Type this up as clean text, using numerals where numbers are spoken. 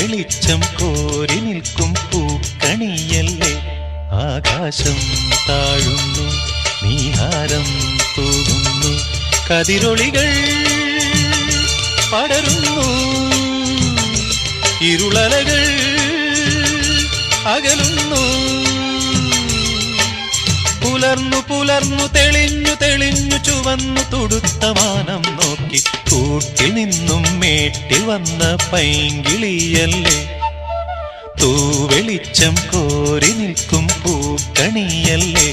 വെളിച്ചം കോരി നിൽക്കും പൂക്കണിയല്ലേ. ആകാശം താഴുന്നു, നീഹാരം തൂകുന്നു, കതിരൊളികൾ പടരുന്നു, ഇരുളലകൾ അകലുന്നു. പുലർന്നു പുലർന്നു തെളിഞ്ഞു തെളിഞ്ഞു ചുവന്നു തുടുത്ത മാനം നോക്കി കൂട്ടിൽ നിന്നും മേട്ടിൽ വന്ന പൈങ്കിളിയല്ലേ. തൂവെളിച്ചം കോരി നിൽക്കും പൂക്കണിയല്ലേ.